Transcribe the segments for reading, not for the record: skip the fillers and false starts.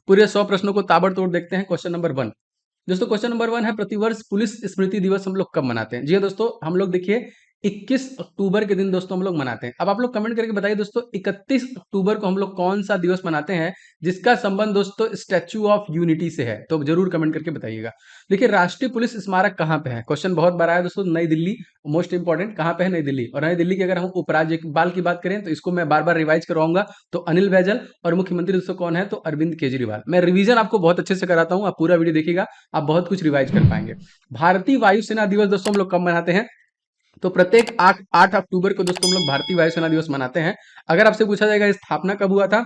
पूरे 100 प्रश्नों को ताबड़तोड़ देखते हैं। क्वेश्चन नंबर 1 दोस्तों, क्वेश्चन नंबर 1 है, प्रतिवर्ष पुलिस स्मृति दिवस हम लोग कब मनाते हैं? जी हाँ दोस्तों, हम लोग देखिए 21 अक्टूबर के दिन दोस्तों हम लोग मनाते हैं। अब आप लोग कमेंट करके बताइए दोस्तों, 31 अक्टूबर को हम लोग कौन सा दिवस मनाते हैं जिसका संबंध दोस्तों स्टैच्यू ऑफ यूनिटी से है? तो जरूर कमेंट करके बताइएगा। देखिए, राष्ट्रीय पुलिस स्मारक कहाँ पे है? क्वेश्चन बहुत बार आया दोस्तों, नई दिल्ली। मोस्ट इंपॉर्टेंट, कहाँ पे है? नई दिल्ली। और नई दिल्ली की अगर हम उपराज्यपाल की बात करें तो इसको मैं बार बार रिवाइज करवाऊंगा, तो अनिल बैजल। और मुख्यमंत्री दोस्तों कौन है? तो अरविंद केजरीवाल। मैं रिवीजन आपको बहुत अच्छे से कराता हूँ, आप पूरा वीडियो देखिएगा, आप बहुत कुछ रिवाइज कर पाएंगे। भारतीय वायुसेना दिवस दोस्तों हम लोग कब मनाते हैं? तो प्रत्येक 8 अक्टूबर को दोस्तों हम लोग भारतीय वायुसेना दिवस मनाते हैं। अगर आपसे पूछा जाएगा स्थापना कब हुआ था,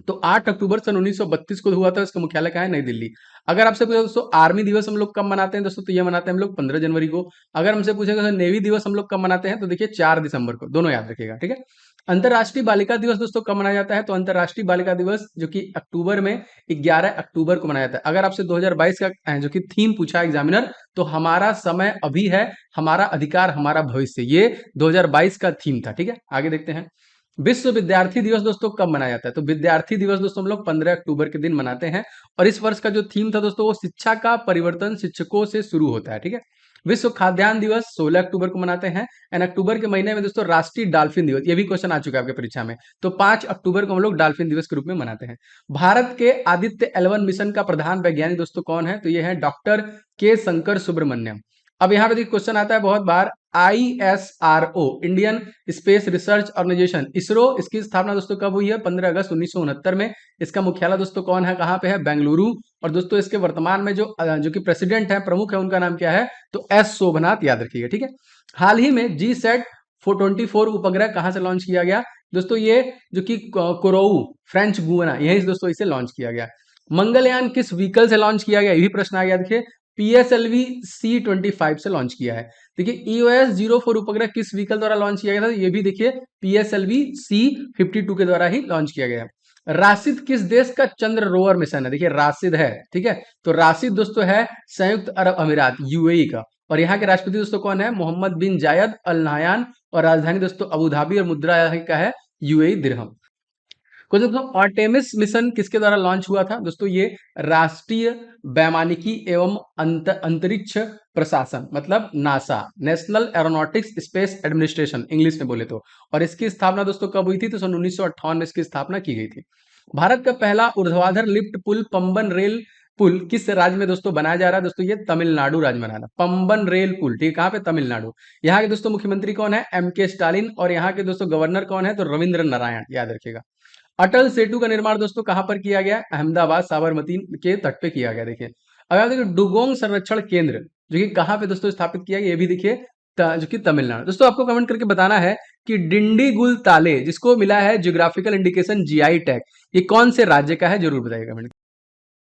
तो 8 अक्टूबर सन 1932 को हुआ था। इसका मुख्यालय कहाँ है? नई दिल्ली। अगर आपसे पूछा दोस्तों आर्मी दिवस हम लोग कब मनाते हैं दोस्तों, तो ये मनाते हैं हम लोग 15 जनवरी को। अगर हमसे पूछेगा नेवी दिवस हम लोग कब मनाते हैं, तो देखिए 4 दिसंबर को, दोनों याद रखिएगा, ठीक है। अंतर्राष्ट्रीय बालिका दिवस दोस्तों कब मनाया जाता है? तो अंतर्राष्ट्रीय बालिका दिवस जो कि अक्टूबर में 11 अक्टूबर को मनाया जाता है। अगर आपसे 2022 का जो कि थीम पूछा एग्जामिनर, तो हमारा समय अभी है, हमारा अधिकार हमारा भविष्य, ये 2022 का थीम था, ठीक है। आगे देखते हैं, विश्व विद्यार्थी दिवस दोस्तों कब मनाया जाता है? तो विद्यार्थी दिवस दोस्तों हम लोग 15 अक्टूबर के दिन मनाते हैं। और इस वर्ष का जो थीम था दोस्तों, वो शिक्षा का परिवर्तन शिक्षकों से शुरू होता है, ठीक है। विश्व खाद्यान्न दिवस 16 अक्टूबर को मनाते हैं। एंड अक्टूबर के महीने में दोस्तों राष्ट्रीय डॉल्फिन दिवस, ये भी क्वेश्चन आ चुका है आपके परीक्षा में, तो 5 अक्टूबर को हम लोग डॉल्फिन दिवस के रूप में मनाते हैं। भारत के आदित्य L1 मिशन का प्रधान वैज्ञानिक दोस्तों कौन है? तो ये है डॉक्टर के शंकर सुब्रमण्यम। अब यहाँ पे देखिए क्वेश्चन आता है बहुत बार, ISRO Indian space research organisation, ISRO, इसकी स्थापना दोस्तों कब हुई है? 15 अगस्त 1969 में। इसका मुख्यालय दोस्तों कौन है, कहाँ पे है? बेंगलुरु। और दोस्तों इसके वर्तमान में जो कि प्रेसिडेंट है, प्रमुख है, उनका नाम क्या है? तो एस शोभनाथ, याद रखिएगा, ठीक है। हाल ही में GSAT 424 उपग्रह कहाँ से लॉन्च किया गया? दोस्तों ये जो कि कोरोऊ, फ्रेंच गुयाना, यही दोस्तों इसे लॉन्च किया गया। मंगलयान किस व्हीकल से लॉन्च किया गया? ये भी प्रश्न आ गया, देखिए PSLV C25 से लॉन्च किया है। देखिए EOS-04 उपग्रह किस व्हीकल द्वारा लॉन्च किया गया था? ये भी देखिए PSLV C52 के द्वारा ही लॉन्च किया गया। राशिद किस देश का चंद्र रोवर मिशन है? देखिए राशिद है, ठीक है। तो राशिद दोस्तों है संयुक्त अरब अमीरात, UAE का। और यहाँ के राष्ट्रपति दोस्तों कौन है? मोहम्मद बिन जायद अल नाहयान। और राजधानी दोस्तों अबू धाबी, और मुद्रा यहाँ का है UAE दिरहम। कुछ दोस्तों आर्टेमिस मिशन किसके द्वारा लॉन्च हुआ था? दोस्तों ये राष्ट्रीय वैमानिकी एवं अंतरिक्ष प्रशासन, मतलब NASA, national aeronautics space administration English में बोले तो। और इसकी स्थापना दोस्तों कब हुई थी? तो सन 1958 में इसकी स्थापना की गई थी। भारत का पहला ऊर्ध्वाधर लिफ्ट पुल पंबन रेल पुल किस राज्य में दोस्तों बनाया जा रहा है? दोस्तों ये तमिलनाडु राज्य में बना रहा है, पंबन रेल पुल, ठीक है। कहाँ पे? तमिलनाडु। यहाँ के दोस्तों मुख्यमंत्री कौन है? MK Stalin. और यहाँ के दोस्तों गवर्नर कौन है? तो रविंद्र नारायण, याद रखिएगा। अटल सेतु का निर्माण दोस्तों कहां पर किया गया? अहमदाबाद साबरमती के तट पे किया गया। देखिए अगर देखिए डुगोंग संरक्षण केंद्र जो कि कहां पे दोस्तों स्थापित किया गया, ये भी देखिए जो कि तमिलनाडु। दोस्तों आपको कमेंट करके बताना है कि डिंडीगुल ताले जिसको मिला है ज्योग्राफिकल इंडिकेशन GI टैग, ये कौन से राज्य का है? जरूर बताइएगा कमेंट।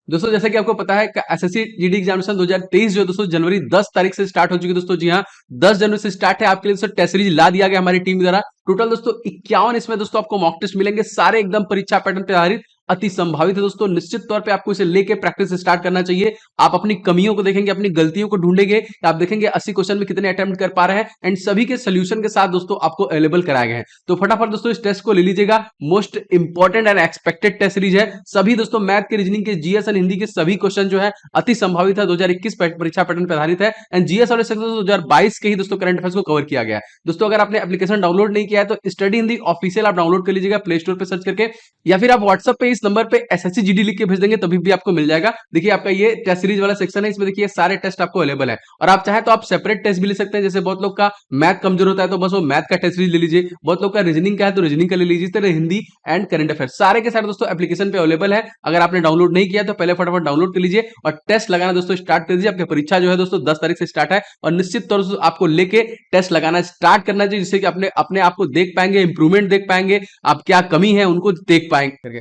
दोस्तों जैसा कि आपको पता है SSC GD एग्जामिनेशन 2023 जो दोस्तों जनवरी 10 तारीख से स्टार्ट हो चुकी है दोस्तों। जी हाँ, 10 जनवरी से स्टार्ट है। आपके लिए दोस्तों टेस्ट सीरीज ला दिया गया हमारी टीम द्वारा। टोटल दोस्तों 51 इसमें दोस्तों आपको मॉक टेस्ट मिलेंगे, सारे एकदम परीक्षा पैटर्न पे आधारित, अति संभावित है दोस्तों। निश्चित तौर पे आपको इसे लेके प्रैक्टिस स्टार्ट करना चाहिए। आप अपनी कमियों को देखेंगे, अपनी गलतियों को ढूंढेंगे, आप देखेंगे 80 क्वेश्चन में कितने अटेम्प्ट कर पा रहे हैं, एंड सभी के सोल्यूशन के साथ दोस्तों आपको अवेलेबल कराए गए हैं। तो फटाफट दोस्तों इस टेस्ट को ले लीजिएगा। Most important and expected test series है। सभी दोस्तों मैथ के, रीजनिंग के, GS एंड हिंदी के सभी क्वेश्चन जो है अति संभावित है, 2021 परीक्षा पैटर्न पर आधारित है। एंड GS और 2022 के ही दोस्तों करंट अफेयर्स को कवर किया गया है। दोस्तों अगर आपने एप्लीकेशन डाउनलोड नहीं किया है तो स्टडी हिंदी ऑफिशियल आप डाउनलोड कर लीजिएगा प्ले स्टोर पे सर्च करके, या फिर आप व्हाट्सएप पे इस नंबर पे SSC GD लिख के भेज देंगे, तभी भी आपको मिल जाएगा। देखिए आपका ये टेस्ट सीरीज वाला सेक्शन है, इसमें देखिए सारे टेस्ट आपको अवेलेबल है। और आप चाहे तो आप सेपरेट टेस्ट भी ले सकते हैं। जैसे बहुत लोग का मैथ कमजोर होता है तो बस वो मैथ का टेस्ट सीरीज ले लीजिए, बहुत लोग का रीजनिंग का है तो रीजनिंग का ले लीजिए। तरह हिंदी एंड करंट अफेयर सारे के सारे दोस्तों एप्लीकेशन पे अवेलेबल है। अगर आपने डाउनलोड नहीं किया तो पहले फटाफट डाउनलोड कर लीजिए और टेस्ट लगाना दोस्तों स्टार्ट कर दीजिए। आपकी परीक्षा जो है दोस्तों 10 तारीख से स्टार्ट है, और निश्चित तौर से आपको लेके टेस्ट लगाना स्टार्ट करना चाहिए, जिससे कि अपने आप को देख पाएंगे, इंप्रूवमेंट देख पाएंगे, आप क्या कमी है उनको देख पाएंगे करके।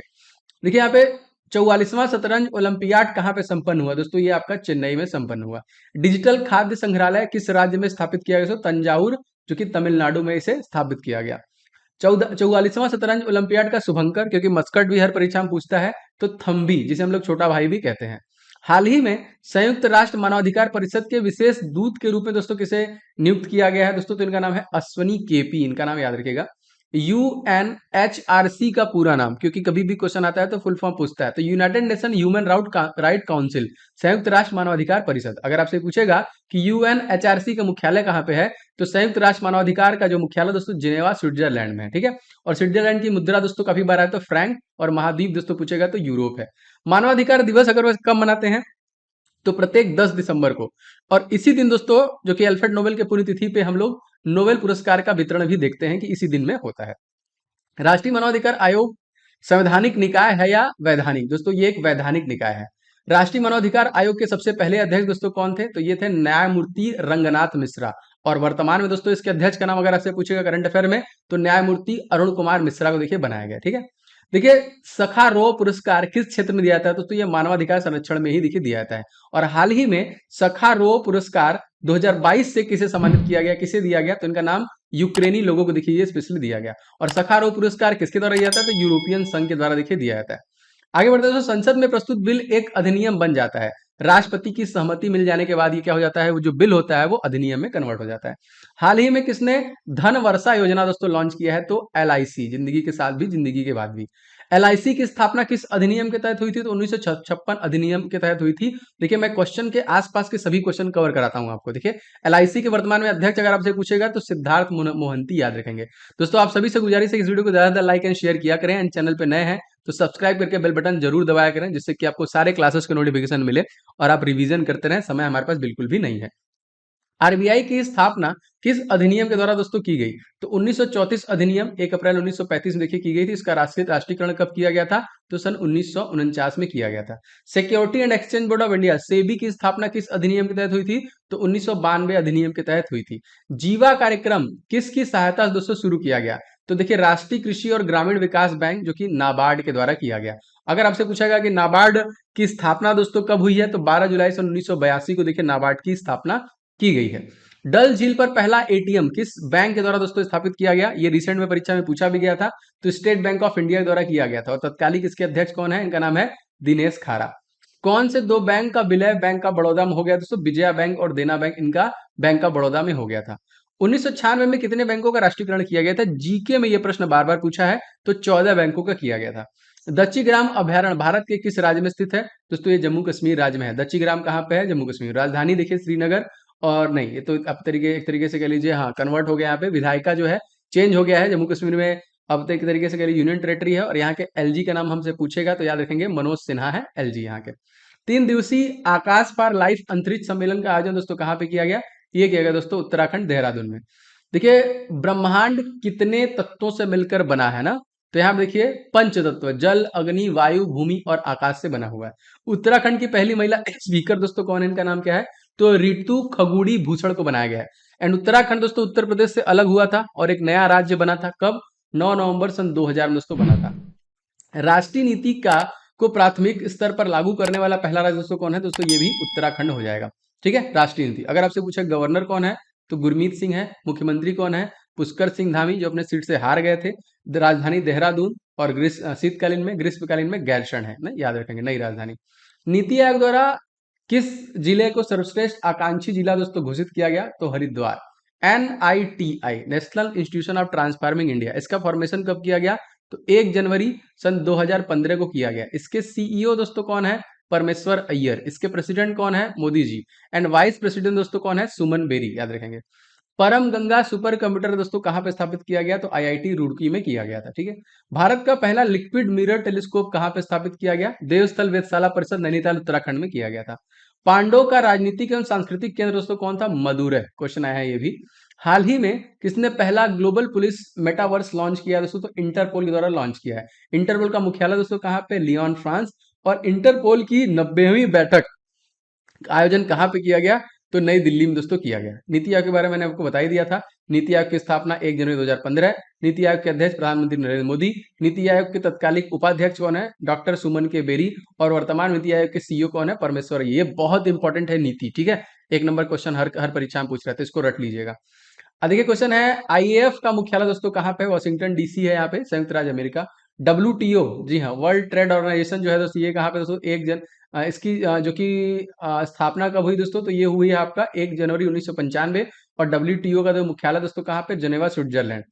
देखिए यहाँ पे 44वां शतरंज ओलंपियाड कहां पे संपन्न हुआ? दोस्तों ये आपका चेन्नई में संपन्न हुआ। डिजिटल खाद्य संग्रहालय किस राज्य में स्थापित किया गया? तंजावुर, जो कि तमिलनाडु में इसे स्थापित किया गया। 44वां शतरंज ओलंपियाड का शुभंकर, क्योंकि मस्कट भी हर परीक्षा में पूछता है, तो थम्बी, जिसे हम लोग छोटा भाई भी कहते हैं। हाल ही में संयुक्त राष्ट्र मानवाधिकार परिषद के विशेष दूत के रूप में दोस्तों किसे नियुक्त किया गया है? दोस्तों तो इनका नाम है अश्वनी KP, इनका नाम याद रखिएगा। यूएनएचआरसी का पूरा नाम, क्योंकि कभी भी क्वेश्चन आता है तो फुल फॉर्म पूछता है, तो United nation human right council, संयुक्त राष्ट्र मानवाधिकार परिषद। अगर आपसे पूछेगा कि यूएनएचआरसी का मुख्यालय कहाँ पे है, तो संयुक्त राष्ट्र मानवाधिकार का जो मुख्यालय दोस्तों जिनेवा स्विट्जरलैंड में है, ठीक है। और स्विट्जरलैंड की मुद्रा दोस्तों काफी बार आया तो फ्रैंक, और महाद्वीप दोस्तों पूछेगा तो यूरोप है। मानवाधिकार दिवस अगर वह कब मनाते हैं, तो प्रत्येक 10 दिसंबर को। और इसी दिन दोस्तों, जो कि अल्फ्रेड नोबेल की पुण्यतिथि पे हम लोग नोबेल पुरस्कार का वितरण भी देखते हैं कि इसी दिन में होता है। राष्ट्रीय मानवाधिकार आयोग संवैधानिक निकाय है या वैधानिक? दोस्तों ये एक वैधानिक निकाय है। राष्ट्रीय मानवाधिकार आयोग के सबसे पहले अध्यक्ष दोस्तों कौन थे? तो ये थे न्यायमूर्ति रंगनाथ मिश्रा। और वर्तमान में दोस्तों इसके अध्यक्ष का नाम अगर आपसे पूछेगा करंट अफेयर में, तो न्यायमूर्ति अरुण कुमार मिश्रा को देखिए बनाया गया, ठीक है। देखिए, सखारोव पुरस्कार किस क्षेत्र में दिया जाता है? दोस्तों ये मानवाधिकार संरक्षण में ही देखिए दिया जाता है। और हाल ही में सखारोव पुरस्कार 2022 से किसे सम्मानित किया गया, किसे दिया गया? तो इनका नाम यूक्रेनी लोगों को देखिए ये स्पेशली दिया गया। और सखारोव पुरस्कार किसके द्वारा दिया जाता है? तो यूरोपियन संघ के द्वारा देखिए दिया जाता है। आगे बढ़ते हैं, संसद में प्रस्तुत बिल एक अधिनियम बन जाता है। राष्ट्रपति की सहमति मिल जाने के बाद ये क्या हो जाता है, वो जो बिल होता है वो अधिनियम में कन्वर्ट हो जाता है। हाल ही में किसने धन वर्षा योजना दोस्तों लॉन्च किया है? तो एलआईसी, जिंदगी के साथ भी जिंदगी के बाद भी। एलआईसी की स्थापना किस अधिनियम के तहत हुई थी? तो 1956 अधिनियम के तहत हुई थी। देखिए, मैं क्वेश्चन के आसपास के सभी क्वेश्चन कवर कराता हूं आपको। देखिए, एलआईसी के वर्तमान में अध्यक्ष अगर आपसे पूछेगा तो सिद्धार्थ मोहंती याद रखेंगे। दोस्तों आप सभी से गुजारिश है इस वीडियो को ज्यादा से ज्यादा लाइक एंड शेयर किया करें, एंड चैनल पे नए हैं तो सब्सक्राइब करके बेल बटन जरूर दबाया करें, जिससे कि आपको सारे क्लासेस के नोटिफिकेशन मिले और आप रिवीजन करते रहें। समय हमारे पास बिल्कुल भी नहीं है। आरबीआई की स्थापना किस अधिनियम के द्वारा दोस्तों की गई? तो 1934 अधिनियम 1 अप्रैल 1935 में देखिए की गई थी। इसका राष्ट्रीयकरण कब किया गया था? तो सन 1949 में किया गया था। Security and exchange board of India SEBI की स्थापना किस अधिनियम के तहत हुई थी? तो 1992 अधिनियम के तहत हुई थी। जीवा कार्यक्रम किसकी सहायता से दोस्तों शुरू किया गया? तो देखिए, राष्ट्रीय कृषि और ग्रामीण विकास बैंक, जो कि नाबार्ड के द्वारा किया गया। अगर आपसे पूछेगा कि नाबार्ड की स्थापना दोस्तों कब हुई है, तो 12 जुलाई सन 1982 को देखिए नाबार्ड की स्थापना की गई है। डल झील पर पहला एटीएम किस बैंक के द्वारा दोस्तों स्थापित किया गया? ये रिसेंट में परीक्षा में पूछा भी गया था। तो स्टेट बैंक ऑफ इंडिया के द्वारा किया गया था। और तत्कालिक इसके अध्यक्ष कौन है? इनका नाम है दिनेश खारा। कौन से दो बैंक का विलय बैंक का बड़ौदा में हो गया दोस्तों? विजया बैंक और देना बैंक, इनका बैंक का बड़ौदा में हो गया था। 1996 में कितने बैंकों का राष्ट्रीयकरण किया गया था? जीके में यह प्रश्न बार बार पूछा है। तो 14 बैंकों का किया गया था। दच्चीग्राम अभयारण्य भारत के किस राज्य में स्थित है? दोस्तों ये जम्मू कश्मीर राज्य में है। दच्चीग्राम कहाँ पे है? जम्मू कश्मीर। राजधानी देखिए श्रीनगर, और नहीं, ये तो अब एक तरीके से कह लीजिए, हाँ कन्वर्ट हो गया। यहाँ पे विधायिका जो है चेंज हो गया है। जम्मू कश्मीर में अब एक तरीके से कह लीजिए यूनियन टेरेटरी है। और यहाँ के एलजी का नाम हमसे पूछेगा तो याद रखेंगे मनोज सिन्हा है एलजी यहाँ के। 3 दिवसीय आकाश पार लाइव अंतरिक्ष सम्मेलन का आयोजन दोस्तों कहाँ पे किया गया? ये किया गया दोस्तों उत्तराखंड देहरादून में। देखिए, ब्रह्मांड कितने तत्वों से मिलकर बना है ना? तो यहाँ देखिए पंच तत्व, जल, अग्नि, वायु, भूमि और आकाश से बना हुआ है। उत्तराखंड की पहली महिला स्पीकर दोस्तों कौन है? इनका नाम क्या है? तो रितु खगुड़ी भूषण को बनाया गया है। एंड उत्तराखंड दोस्तों उत्तर प्रदेश से अलग हुआ था और एक नया राज्य बना था। कब? 9 नवंबर सन 2000 में दोस्तों बना था। राष्ट्रीय नीति का को प्राथमिक स्तर पर लागू करने वाला पहला राज्य दोस्तों कौन है? दोस्तों ये भी उत्तराखंड हो जाएगा, ठीक है। राष्ट्रीय नीति अगर आपसे पूछे गवर्नर कौन है, तो गुरमीत सिंह है। मुख्यमंत्री कौन है? पुष्कर सिंह धामी, जो अपने सीट से हार गए थे। राजधानी देहरादून, और शीतकालीन में, ग्रीष्मकालीन में गैरसैंण है ना, याद रखेंगे, नई राजधानी। नीति आयोग द्वारा किस जिले को सर्वश्रेष्ठ आकांक्षी जिला दोस्तों घोषित किया गया? तो Haridwar. NITI, national institution of transforming India, इसका फॉर्मेशन कब किया गया? तो 1 जनवरी सन 2015 को किया गया। इसके सीईओ दोस्तों कौन है? परमेश्वर अय्यर। इसके प्रेसिडेंट कौन है? Modi ji. And vice president दोस्तों कौन है? सुमन बेरी, याद रखेंगे। परम गंगा सुपर कंप्यूटर दोस्तों कहां पे स्थापित किया गया? तो IIT रुड़की में किया गया था, ठीक है। भारत का पहला लिक्विड मिरर टेलीस्कोप कहां पे स्थापित किया गया? देवस्थल वेधशाला परिषद, नैनीताल, उत्तराखंड में किया गया था। पांडव का राजनीतिक एवं सांस्कृतिक केंद्र दोस्तों कौन था? मदुरै। क्वेश्चन आया है ये भी। हाल ही में किसने पहला ग्लोबल पुलिस मेटावर्स लॉन्च किया दोस्तों? तो इंटरपोल के द्वारा लॉन्च किया है। इंटरपोल का मुख्यालय दोस्तों कहां पे? Leone, France. और इंटरपोल की 90वीं बैठक आयोजन कहां पे किया गया? तो नई दिल्ली में दोस्तों किया गया। नीति आयोग के बारे में मैंने आपको बता ही दिया था। नीति आयोग की स्थापना 1 जनवरी 2015 है। नीति आयोग के अध्यक्ष प्रधानमंत्री नरेंद्र मोदी। नीति आयोग के तत्कालिक उपाध्यक्ष कौन है? डॉक्टर सुमन के बेरी। और वर्तमान नीति आयोग के सीईओ कौन है? परमेश्वर। ये बहुत इंपॉर्टेंट है नीति, ठीक है। 1 नंबर क्वेश्चन हर परीक्षा में पूछ रहे थे, इसको रट लीजिएगा। देखिए क्वेश्चन है, आईएएफ का मुख्यालय दोस्तों कहां पे? वाशिंगटन डीसी है, यहाँ पे संयुक्त राज्य अमेरिका। WTO, जी हाँ, वर्ल्ड ट्रेड ऑर्गेनाइजेशन जो है दोस्तों, ये कहां पे दोस्तों? इसकी जो कि स्थापना कब हुई दोस्तों? तो ये हुई है आपका 1 जनवरी 1995। और WTO का जो मुख्यालय दोस्तों कहां पे? जनेवा, स्विट्जरलैंड।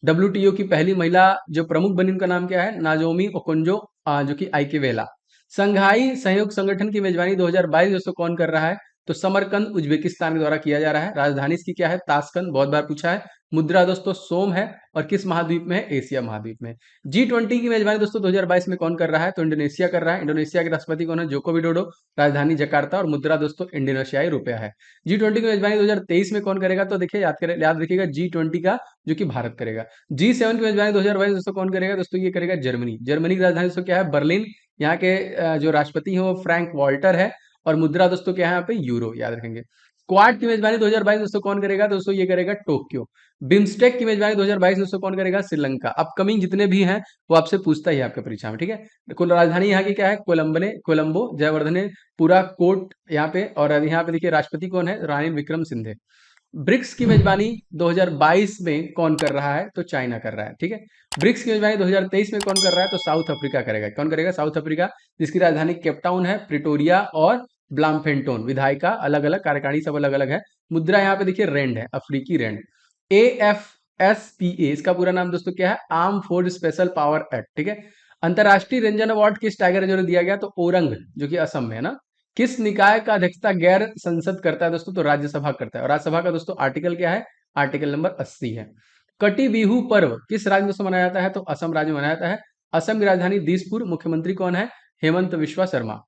WTO की पहली महिला जो प्रमुख बनी उनका नाम क्या है? नाजोमी ओकोंजो जो कि आइकेवेला। संघाई सहयोग संगठन की मेजबानी 2022 दोस्तों कौन कर रहा है? तो समरकंद उज्बेकिस्तान के द्वारा किया जा रहा है। राजधानी इसकी क्या है? ताशकंद, बहुत बार पूछा है। मुद्रा दोस्तों सोम है और किस महाद्वीप में है? एशिया महाद्वीप में। G20 की मेजबानी दोस्तों 2022 में कौन कर रहा है? तो इंडोनेशिया कर रहा है। इंडोनेशिया के राष्ट्रपति कौन है? Joko Widodo. राजधानी जकार्ता और मुद्रा दोस्तों इंडोनेशियाई रुपया है। G20 की मेजबानी 2023 में कौन करेगा? तो देखिए याद रखिएगा G20 का जो कि भारत करेगा। G7 की मेजबानी 2022 दोस्तों कौन करेगा? दोस्तों ये करेगा जर्मनी। जर्मनी की राजधानी दोस्तों क्या है? बर्लिन। यहाँ के जो राष्ट्रपति हैं वो फ्रैंक वॉल्टर है और मुद्रा दोस्तों क्या है यहाँ पे? यूरो, याद रखेंगे। क्वाड की मेजबानी 2022 दोस्तों कौन करेगा? दोस्तों ये करेगा टोक्यो। बिम्स्टेक की मेजबानी 2022 दोस्तों कौन करेगा? श्रीलंका। अपकमिंग जितने भी हैं वो आपसे पूछता ही है आपके परीक्षा में, ठीक है। कुल राजधानी यहाँ की क्या है? कोलंबो। जयवर्धने पूरा कोट यहाँ पे, और यहाँ पे देखिए राष्ट्रपति कौन है? रानी विक्रम सिंघे। ब्रिक्स की मेजबानी 2022 में कौन कर रहा है? तो चाइना कर रहा है, ठीक है। ब्रिक्स की मेजबानी 2023 में कौन कर रहा है? तो साउथ अफ्रीका करेगा। कौन करेगा? साउथ अफ्रीका, जिसकी राजधानी केपटाउन है, प्रिटोरिया और ब्लामफेंटोन। विधायिका अलग अलग, कार्यकारिणी सब अलग अलग है। मुद्रा यहाँ पे देखिए रेंड है, अफ्रीकी रेंड। AFSPA इसका पूरा नाम दोस्तों क्या है? Arm force special power act, ठीक है। अंतरराष्ट्रीय रंजन अवार्ड किस टाइगर रिजर्व में दिया गया? तो ओरंग, जो कि असम में है ना। किस निकाय का अध्यक्षता गैर संसद करता है दोस्तों? तो राज्यसभा करता है। और राज्यसभा का दोस्तों आर्टिकल क्या है? आर्टिकल नंबर 80 है। कटी बिहू पर्व किस राज्य में मनाया जाता है? तो असम राज्य में मनाया जाता है। असम की राजधानी दिसपुर। मुख्यमंत्री कौन है? हेमंत बिश्वा शर्मा।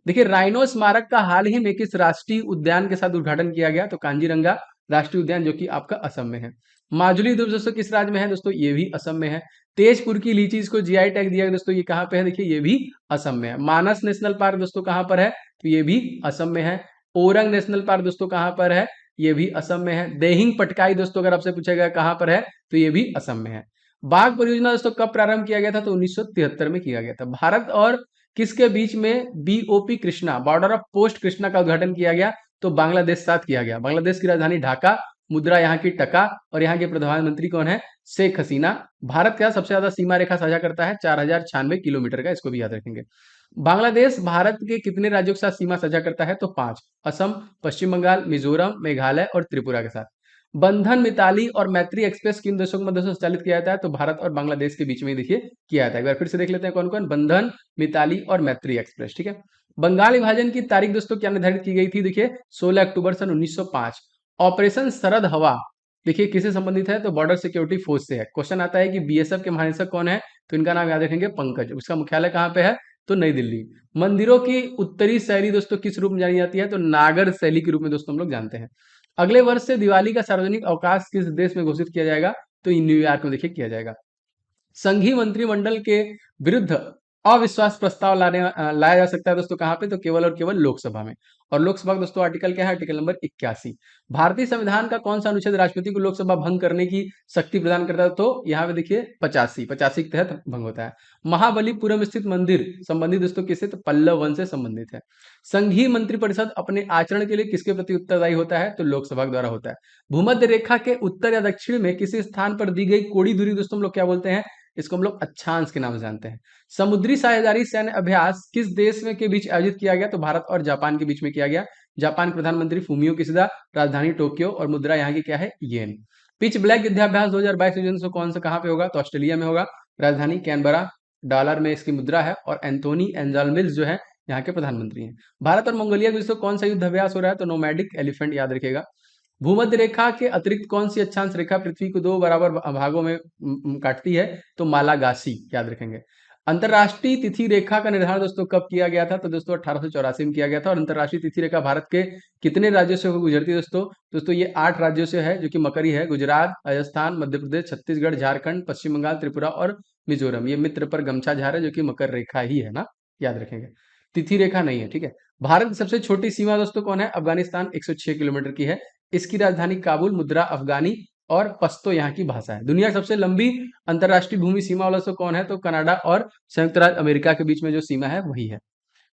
देखिए राइनो स्मारक का हाल ही में किस राष्ट्रीय उद्यान के साथ उद्घाटन किया गया? तो कांजीरंगा राष्ट्रीय उद्यान, जो कि आपका असम में है। माजुली द्वीप दोस्तों किस राज्य में है? दोस्तों ये भी असम में है। तेजपुर की लीची, इसको GI टैग दिया गया दोस्तों, ये कहाँ पे है? देखिए ये भी असम में है। मानस नेशनल पार्क दोस्तों कहाँ पर है? तो ये भी असम में है। ओरंग नेशनल पार्क दोस्तों कहाँ पर है? ये भी असम में है। देहिंग पटकाई दोस्तों अगर आपसे पूछा गया कहाँ पर है, तो ये भी असम में है। बाघ परियोजना दोस्तों कब प्रारंभ किया गया था? तो 1973 में किया गया था। भारत और किसके बीच में BOP Krishna, border of post Krishna का उद्घाटन किया गया? तो बांग्लादेश साथ किया गया। बांग्लादेश की राजधानी ढाका, मुद्रा यहाँ की टका और यहाँ के प्रधानमंत्री कौन है? शेख हसीना। भारत का सबसे ज्यादा सीमा रेखा साझा करता है 4096 किलोमीटर का, इसको भी याद रखेंगे। बांग्लादेश भारत के कितने राज्यों के साथ सीमा साझा करता है? तो 5, असम, पश्चिम बंगाल, मिजोरम, मेघालय और त्रिपुरा के साथ। बंधन, मिताली और मैत्री एक्सप्रेस किन देशों के मध्य से संचालित किया जाता है? तो भारत और बांग्लादेश के बीच में देखिए किया जाता है। एक बार फिर से देख लेते हैं कौन कौन? बंधन, मिताली और मैत्री एक्सप्रेस, ठीक है। बंगाल विभाजन की तारीख दोस्तों क्या निर्धारित की गई थी? देखिए 16 अक्टूबर सन 1905। ऑपरेशन सरद हवा देखिए किससे संबंधित है? तो बॉर्डर सिक्योरिटी फोर्स से है। क्वेश्चन आता है कि BSF के महानिदेशक कौन है? तो इनका नाम याद रखेंगे पंकज। उसका मुख्यालय कहाँ पे है? तो नई दिल्ली। मंदिरों की उत्तरी शैली दोस्तों किस रूप में जानी जाती है? तो नागर शैली के रूप में दोस्तों हम लोग जानते हैं। अगले वर्ष से दिवाली का सार्वजनिक अवकाश किस देश में घोषित किया जाएगा? तो न्यूयॉर्क में देखिए किया जाएगा। संघीय मंत्रिमंडल के विरुद्ध अविश्वास प्रस्ताव लाया जा सकता है दोस्तों कहाँ पे? तो केवल और केवल लोकसभा में। और लोकसभा का दोस्तों आर्टिकल क्या है? Article number 81। भारतीय संविधान का कौन सा अनुच्छेद राष्ट्रपति को लोकसभा भंग करने की शक्ति प्रदान करता है? तो यहाँ पे देखिए 85 के तहत भंग होता है। महाबलीपुरम स्थित मंदिर संबंधित दोस्तों किससे? तो पल्लव वंश से संबंधित है। संघीय मंत्रिपरिषद अपने आचरण के लिए किसके प्रति उत्तरदायी होता है? तो लोकसभा के द्वारा होता है। भूमध्य रेखा के उत्तर या दक्षिण में किसी स्थान पर दी गई कोड़ी दूरी दोस्तों हम लोग क्या बोलते हैं? इसको हम लोग अक्षांश के नाम से जानते हैं। समुद्री साझेदारी सैन्य अभ्यास किस देश में के बीच आयोजित किया गया? तो भारत और जापान के बीच में किया गया। जापान के प्रधानमंत्री फूमियो किशिदा, राजधानी टोक्यो और मुद्रा यहाँ की क्या है? येन। पिच ब्लैक युद्धाभ्यास 2022 कौन सा कहाँ पे होगा? तो ऑस्ट्रेलिया में होगा। राजधानी कैनबरा, डॉलर में इसकी मुद्रा है और एंथोनी एंजाल्मिल्स जो है यहाँ के प्रधानमंत्री हैं। भारत और मंगोलिया के बीच कौन सा युद्धाभ्यास हो रहा है? तो नोमैडिक एलिफेंट, याद रखिएगा। भूमध्य रेखा के अतिरिक्त कौन सी अक्षांश रेखा पृथ्वी को 2 बराबर भागों में काटती है? तो मालागासी, याद रखेंगे। अंतरराष्ट्रीय तिथि रेखा का निर्धारण दोस्तों कब किया गया था? तो दोस्तों 1884 में किया गया था। और अंतरराष्ट्रीय तिथि रेखा भारत के कितने राज्यों से गुजरती है दोस्तों? दोस्तों ये 8 राज्यों से है, जो कि मकरी है। गुजरात, राजस्थान, मध्य प्रदेश, छत्तीसगढ़, झारखंड, पश्चिम बंगाल, त्रिपुरा और मिजोरम। ये मित्र पर गमछा झार है, जो कि मकर रेखा ही है ना, याद रखेंगे। तिथि रेखा नहीं है, ठीक है। भारत की सबसे छोटी सीमा दोस्तों कौन है? अफगानिस्तान 106 किलोमीटर की है। इसकी राजधानी काबुल, मुद्रा अफगानी और पश्तो यहाँ की भाषा है। दुनिया की सबसे लंबी अंतरराष्ट्रीय भूमि सीमा वाला कौन है? तो कनाडा और संयुक्त राज्य अमेरिका के बीच में जो सीमा है वही है।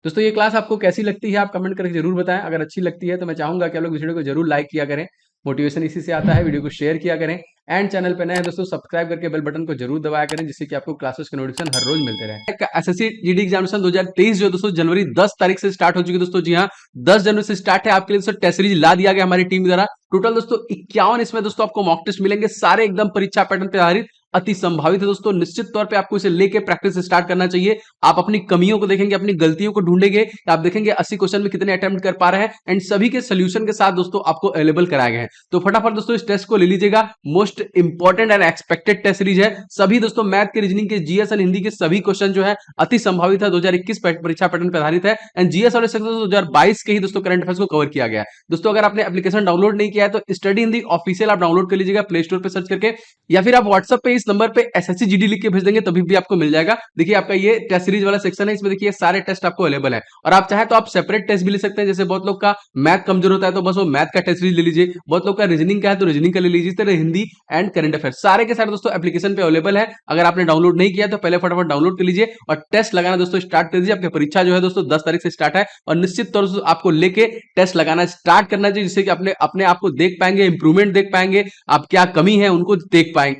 दोस्तों ये क्लास आपको कैसी लगती है आप कमेंट करके जरूर बताएं। अगर अच्छी लगती है तो मैं चाहूंगा कि आप लोग वीडियो को जरूर लाइक किया करें, मोटिवेशन इसी से आता है। वीडियो को शेयर किया करें एंड चैनल पे नए हैं दोस्तों सब्सक्राइब करके बेल बटन को जरूर दबाया करें, जिससे कि आपको क्लासेस के नोटिफिकेशन हर रोज मिलते रहे। एसएससी जीडी एग्जामिनेशन 2023 जो दोस्तों जनवरी 10 तारीख से स्टार्ट हो चुकी है दोस्तों। जी हाँ, 10 जनवरी से स्टार्ट है। आपके लिए दोस्तों टेस्ट सीरीज ला दिया गया हमारी टीम द्वारा। टोटल दोस्तों 51 इसमें दोस्तों आपको मॉक टेस्ट मिलेंगे, सारे एकदम परीक्षा पैटर्न पे आधारित। अति संभावित है दोस्तों। निश्चित तौर पे आपको इसे लेके प्रैक्टिस स्टार्ट करना चाहिए। आप अपनी कमियों को देखेंगे, अपनी गलतियों को ढूंढेंगे, आप देखेंगे 80 क्वेश्चन में कितने अटेम्प्ट कर पा रहे हैं एंड सभी के सोल्यूशन के साथ दोस्तों आपको अवेलेबल कराए गए हैं। तो फटाफट दोस्तों इस टेस्ट को ले लीजिएगा। Most important and expected test series है। सभी दोस्तों मैथ के, रीजनिंग के, जीएस एंड हिंदी के सभी क्वेश्चन जो है अति संभावित है 2021 परीक्षा पैटर्न पर आधारित है एंड जीएस और 2022 के ही दोस्तों करंट अफेयर्स को कवर किया गया है। दोस्तों अगर आपने एप्लीकेशन डाउनलोड नहीं किया है तो स्टडी हिंदी ऑफिशियल आप डाउनलोड कर लीजिएगा प्ले स्टोर पर सर्च करके, या फिर आप व्हाट्सएप पे इस नंबर पे एसएससी जीडी लिख के भेज देंगे तभी भी आपको मिल जाएगा। देखिए आपका ये टेस्ट सीरीज वाला सेक्शन है, इसमें देखिए सारे टेस्ट आपको अवेलेबल है और आप चाहे तो आप सेपरेट टेस्ट भी ले सकते हैं। जैसे बहुत लोग का मैथ कमजोर होता है तो बस वो मैथ का टेस्ट सीरीज ले लीजिए, बहुत लोग का रीजनिंग का है तो रीजनिंग का ले लीजिए, तरह हिंदी एंड करंट अफेयर सारे के सारे दोस्तों एप्लीकेशन पे अवेलेबल है। अगर आपने डाउनलोड नहीं किया तो पहले फटाफट डाउनलोड कर लीजिए और टेस्ट लगाना दोस्तों स्टार्ट कर दीजिए। आपकी परीक्षा जो है दोस्तों 10 तारीख से स्टार्ट है और निश्चित तौर से आपको लेके टेस्ट लगाना स्टार्ट करना चाहिए, जिससे कि अपने आप को देख पाएंगे, इंप्रूवमेंट देख पाएंगे, आप क्या कमी है उनको देख पाएंगे।